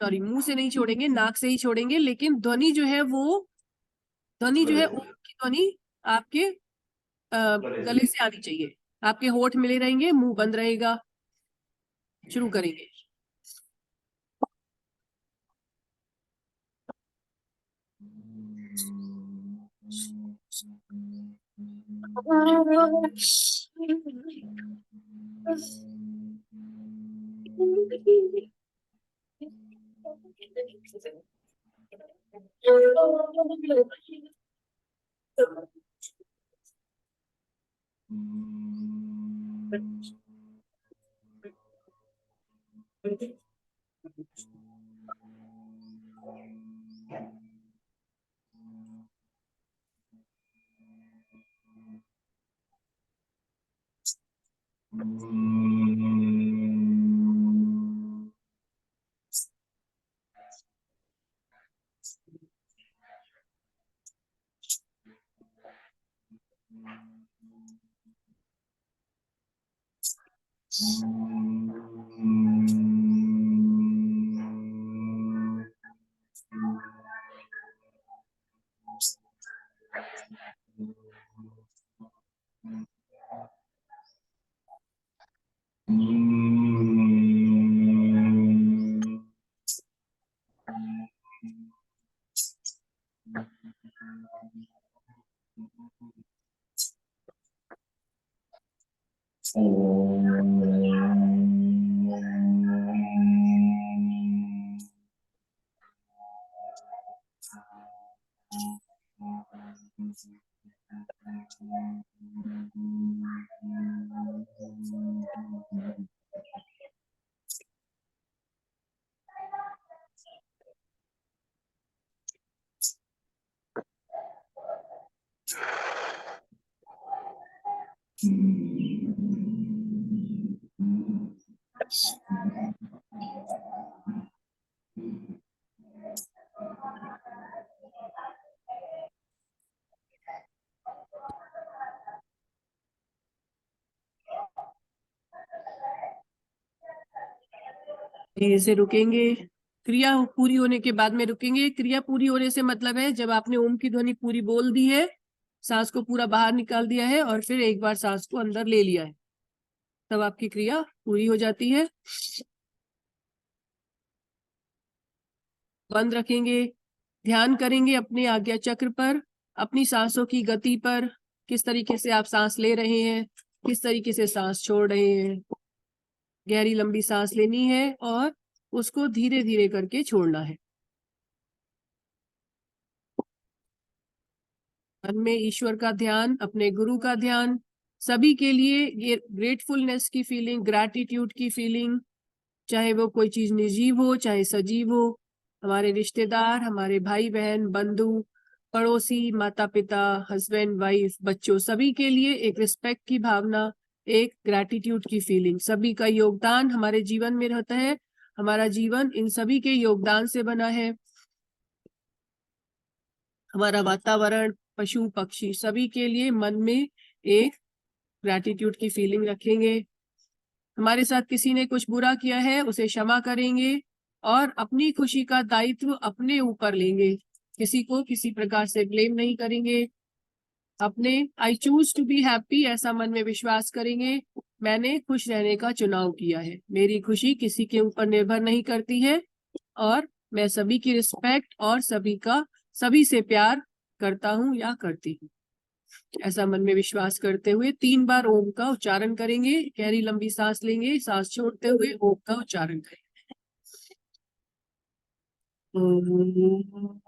[SPEAKER 3] सॉरी मुंह से नहीं छोड़ेंगे, नाक से ही छोड़ेंगे। लेकिन ध्वनि जो है ओम की ध्वनि आपके गले से आनी चाहिए। आपके होठ मिले रहेंगे, मुंह बंद रहेगा। शुरू करेंगे। धीरे से रुकेंगे। क्रिया पूरी होने के बाद में रुकेंगे। क्रिया पूरी होने से मतलब है जब आपने ओम की ध्वनि पूरी बोल दी है, सांस को पूरा बाहर निकाल दिया है और फिर एक बार सांस को अंदर ले लिया है, तब आपकी क्रिया पूरी हो जाती है। बंद रखेंगे। ध्यान करेंगे अपने आज्ञा चक्र पर, अपनी सांसों की गति पर, किस तरीके से आप सांस ले रहे हैं, किस तरीके से सांस छोड़ रहे हैं। गहरी लंबी सांस लेनी है और उसको धीरे धीरे करके छोड़ना है। मन में ईश्वर का ध्यान, अपने गुरु का ध्यान, सभी के लिए ये ग्रेटफुलनेस की फीलिंग, ग्रैटिट्यूड की फीलिंग, चाहे वो कोई चीज निर्जीव हो चाहे सजीव हो, हमारे रिश्तेदार, हमारे भाई बहन, बंधु, पड़ोसी, माता पिता, हस्बैंड वाइफ, बच्चों, सभी के लिए एक रिस्पेक्ट की भावना, एक ग्रैटिट्यूड की फीलिंग। सभी का योगदान हमारे जीवन में रहता है, हमारा जीवन इन सभी के योगदान से बना है। हमारा वातावरण, पशु पक्षी, सभी के लिए मन में एक ग्रैटिट्यूड की फीलिंग रखेंगे। हमारे साथ किसी ने कुछ बुरा किया है उसे क्षमा करेंगे और अपनी खुशी का दायित्व अपने ऊपर लेंगे। किसी को किसी प्रकार से ब्लेम नहीं करेंगे। अपने I choose to be happy ऐसा मन में विश्वास करेंगे। मैंने खुश रहने का चुनाव किया है, मेरी खुशी किसी के ऊपर निर्भर नहीं करती है और मैं सभी की रिस्पेक्ट और सभी से प्यार करता हूँ या करती हूँ। ऐसा मन में विश्वास करते हुए 3 बार ओम का उच्चारण करेंगे। गहरी लंबी सांस लेंगे, सांस छोड़ते हुए ओम का उच्चारण करेंगे। ओम।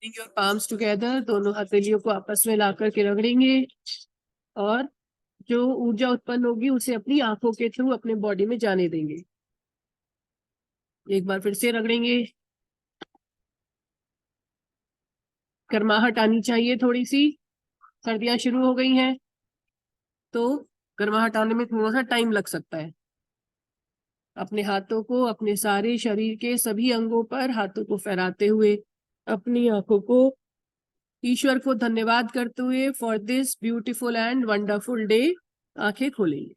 [SPEAKER 3] Bring your palms together, दोनों हथेलियों को आपस में ला करके रगड़ेंगे और जो ऊर्जा उत्पन्न होगी उसे अपनी आंखों के थ्रू अपने बॉडी में जाने देंगे। एक बार फिर से रगड़ेंगे। गर्माहट आनी चाहिए थोड़ी सी, सर्दियां शुरू हो गई हैं तो गर्माहट आने में थोड़ा सा टाइम लग सकता है। अपने हाथों को अपने सारे शरीर के सभी अंगों पर हाथों को फहराते हुए अपनी आंखों को ईश्वर को धन्यवाद करते हुए for this beautiful and wonderful day आंखें खोलेंगे।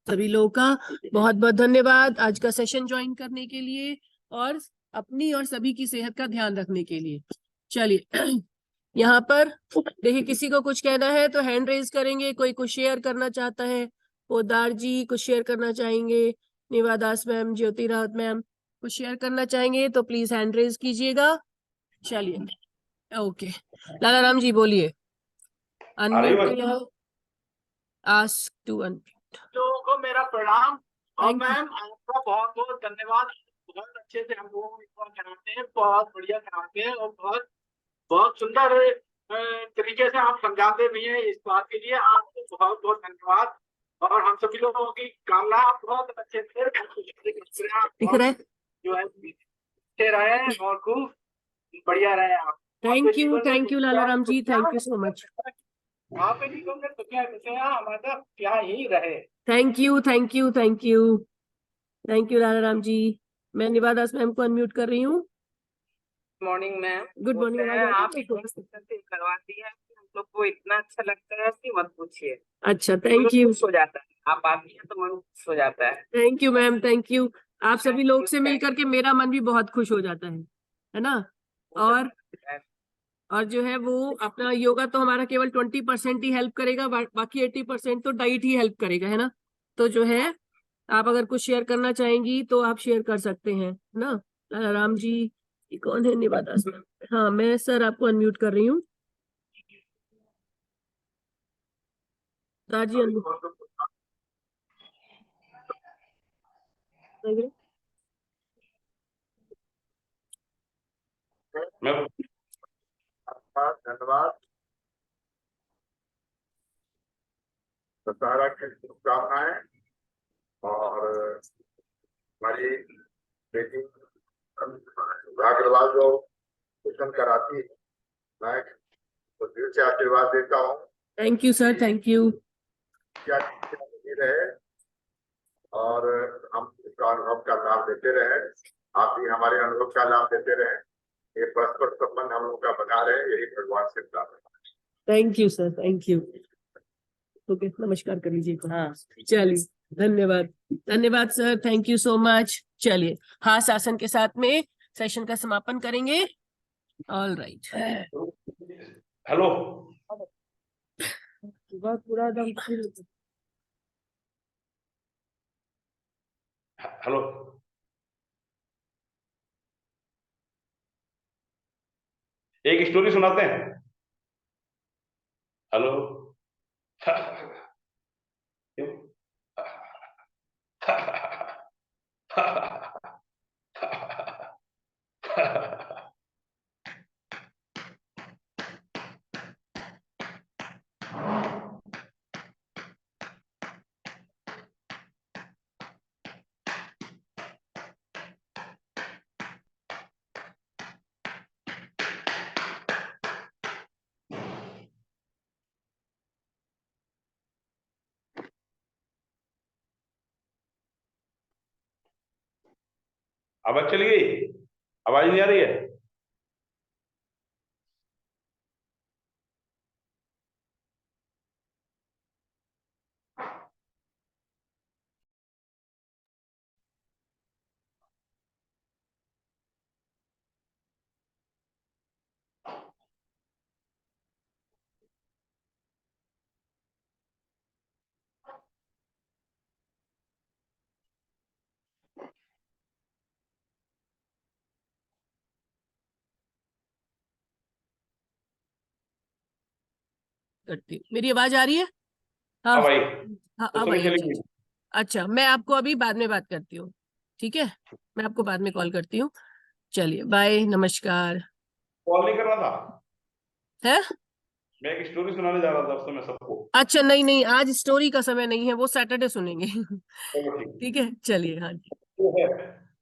[SPEAKER 3] सभी लोगों का बहुत बहुत धन्यवाद आज का सेशन ज्वाइन करने के लिए और अपनी और सभी की सेहत का ध्यान रखने के लिए। चलिए यहाँ पर देखिए, किसी को कुछ कहना है तो हैंड रेज करेंगे। कोई कुछ शेयर करना चाहता है, पोदार जी कुछ शेयर करना चाहेंगे, निवादास मैम, ज्योति राहत मैम कुछ शेयर करना चाहेंगे तो प्लीज हैंड रेज कीजिएगा। चलिए ओके, लाला राम जी बोलिए। Unmute, ask to unmute.
[SPEAKER 4] लोगों को मेरा प्रणाम और
[SPEAKER 3] Thank you.
[SPEAKER 4] मैम आपका बहुत बहुत धन्यवाद। बहुत अच्छे से हम लोगों को कराते हैं, बहुत बढ़िया कराते हैं और बहुत बहुत सुंदर तरीके से आप समझाते भी हैं। इस बात के लिए आपको बहुत बहुत धन्यवाद और हम सभी लोगों की कामना आप बहुत अच्छे से
[SPEAKER 3] दिख रहा है।
[SPEAKER 4] जो है अच्छे रहे और खूब बढ़िया रहे आप।
[SPEAKER 3] Thank you Lala Ram ji, thank you so much.
[SPEAKER 4] आप भी ठीक होंगे तो क्या विषय हमारा क्या ही रहे।
[SPEAKER 3] Thank you, thank you, thank you, thank you Radha Ram ji. मैं निवादास मैम को अनम्यूट कर रही हूँ।
[SPEAKER 2] Morning ma'am.
[SPEAKER 3] Good morning.
[SPEAKER 2] आप करवाती है, हम लोग को इतना अच्छा लगता है कि मत पूछिए।
[SPEAKER 3] अच्छा, थैंक यू,
[SPEAKER 2] खुश हो जाता है, आप आती है तो मन खुश हो जाता है।
[SPEAKER 3] Thank you ma'am, thank you. आप सभी लोग से मिल करके मेरा मन भी बहुत खुश हो जाता है ना। और जो है वो अपना योगा तो हमारा केवल 20% ही हेल्प करेगा, बाकी 80% तो डाइट ही हेल्प करेगा, है ना। तो जो है आप अगर कुछ शेयर करना चाहेंगी तो आप शेयर कर सकते हैं ना। राधा राम जी, ये कौन है? निवादास मैम। हाँ, मैं सर आपको अनम्यूट कर रही हूँ। राजी अनम्यूट।
[SPEAKER 5] धन्यवाद। दशहरा की शुभकामनाएं। और हमारी बेटी अग्रवाल जो ट्यूशन कराती है, मैं तो दिल से आशीर्वाद देता हूँ।
[SPEAKER 3] Thank you sir, thank you.
[SPEAKER 5] क्या रहे और हम इसका अनुभव का लाभ देते रहे, आप भी हमारे अनुभव का लाभ देते रहे। ये परस्पर संबंध हम लोग का बना रहे, यही भगवान से प्रार्थना।
[SPEAKER 3] Thank you sir, thank you. Okay, नमस्कार कर लीजिए। हाँ, चलिए, धन्यवाद, धन्यवाद sir, thank you so much. चलिए, हास आसन के साथ में सेशन का समापन करेंगे। All right.
[SPEAKER 5] हेलो,
[SPEAKER 3] पूरा दम।
[SPEAKER 5] हेलो, एक स्टोरी सुनाते हैं। हेलो। क्यों? आवाज चली गई? आवाज नहीं आ रही है?
[SPEAKER 3] करती हूँ। मेरी आवाज आ रही है? हाँ
[SPEAKER 5] हाँ भाई,
[SPEAKER 3] हाँ,
[SPEAKER 5] तो
[SPEAKER 3] अब
[SPEAKER 5] सुनी
[SPEAKER 3] आई।
[SPEAKER 5] चली
[SPEAKER 3] अच्छा
[SPEAKER 5] गई।
[SPEAKER 3] अच्छा, मैं आपको अभी बाद में बात करती हूँ, ठीक है। मैं आपको बाद में कॉल करती हूँ। चलिए, बाय, नमस्कार।
[SPEAKER 5] कॉल नहीं कर रहा था,
[SPEAKER 3] है?
[SPEAKER 5] मैं एक स्टोरी सुनाने जा रहा था उस समय सबको।
[SPEAKER 3] अच्छा, नहीं नहीं, आज स्टोरी का समय नहीं है, वो सैटरडे सुनेंगे।
[SPEAKER 5] चलो ठीक
[SPEAKER 3] ठीक है, चलिए, हाँ जी।
[SPEAKER 5] है।